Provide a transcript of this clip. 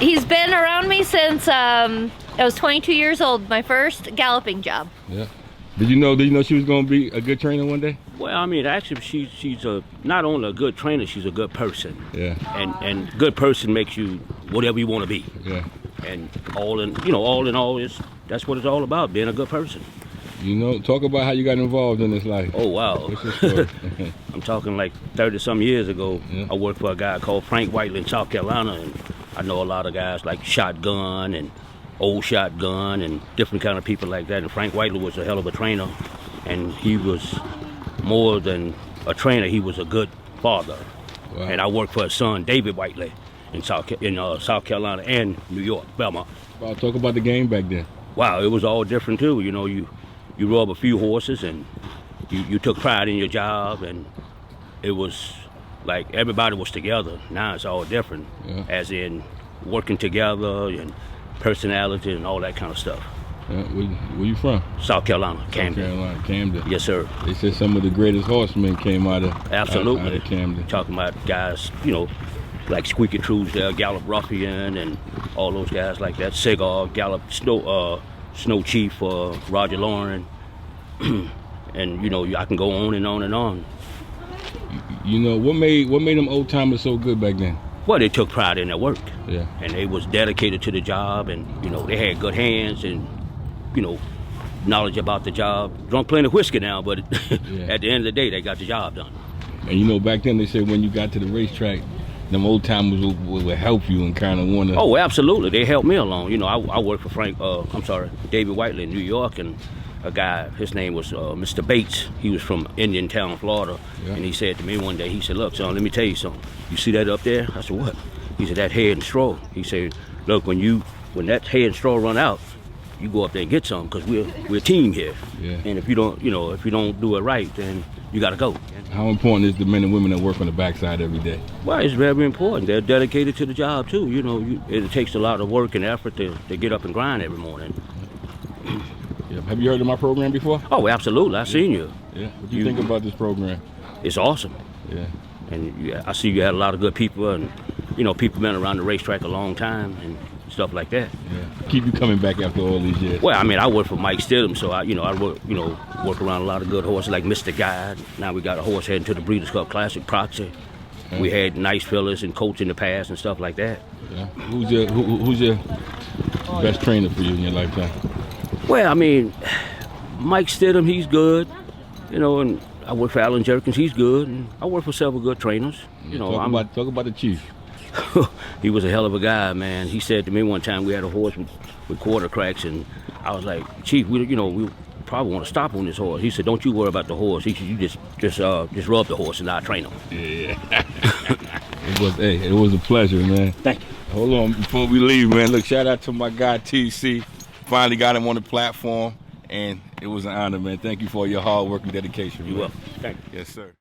He's been around me since I was 22 years old, my first galloping job. Yeah. Did you know she was going to be a good trainer one day? Well, I mean, actually, she's not only a good trainer, she's a good person. Yeah. And good person makes you whatever you want to be. Yeah. And all in all, that's what it's all about, being a good person. Talk about how you got involved in this life. Oh, wow. What's your story? I'm talking like 30-some years ago. Yeah. I worked for a guy called Frank Whiteley in South Carolina, and I know a lot of guys like Shotgun and Old Shotgun and different kind of people like that. And Frank Whiteley was a hell of a trainer, and he was more than a trainer. He was a good father. Wow. And I worked for his son, David Whiteley, in South Carolina and New York, Belmont. Wow, talk about the game back then. Wow, it was all different too. You rode a few horses, and you took pride in your job, and it was like everybody was together. Now it's all different, Yeah. as in working together and personality and all that kind of stuff. Yeah, where you from? South Carolina, Camden. South Carolina, Camden. Yes, sir. They said some of the greatest horsemen came out of Absolutely. out of Camden. Talking about guys, like Squeaky Truesdale, Gallop Ruffian, and all those guys like that. Cigar, Gallop Snow Chief, Roger Lauren, and I can go on and on and on. What made them old timers so good back then? Well, they took pride in their work. Yeah. And they was dedicated to the job, and they had good hands and knowledge about the job. Drunk plenty of whiskey now, but Yeah. at the end of the day, they got the job done. And back then they said when you got to the racetrack, them old timers would help you and kind of want to. Oh, absolutely, they helped me along. I worked for David Whiteley in New York, and a guy, his name was Mr. Bates. He was from Indiantown, Florida. Yeah. And he said to me one day, he said, "Look, son, let me tell you something. You see that up there?" I said, "What?" He said, "That hay and straw." He said, "Look, when that hay and straw run out, you go up there and get some, because we're a team here. Yeah. And if you don't do it right, then you got to go." How important is the men and women that work on the backside every day? Well, it's very important. They're dedicated to the job too. It takes a lot of work and effort to get up and grind every morning. Yeah. Have you heard of my program before? Oh, absolutely. I've seen you. Yeah. What do you think about this program? It's awesome. Yeah. And I see you had a lot of good people, and people been around the racetrack a long time and stuff like that. Yeah. Keep you coming back after all these years. Well, I mean, I work for Mike Stidham, so I work around a lot of good horses like Mr. Guide. Now we got a horse heading to the Breeders' Cup Classic, Proxy. Yeah. We had nice fillers and colts in the past and stuff like that. Yeah. Who's your best trainer for you in your lifetime? Well, I mean, Mike Stidham, he's good, and I work for Alan Jerkins, he's good, and I work for several good trainers. Talk about the chief. He was a hell of a guy, man. He said to me one time, we had a horse with quarter cracks, and I was like, "Chief, we probably want to stop on this horse." He said, "Don't you worry about the horse." He said, "You just rub the horse and I'll train him." Yeah. It was a pleasure, man. Thank you. Hold on, before we leave, man, look, shout out to my guy TC. Finally got him on the platform, and it was an honor, man. Thank you for your hard work and dedication. You man. welcome. Thank you. Yes, sir.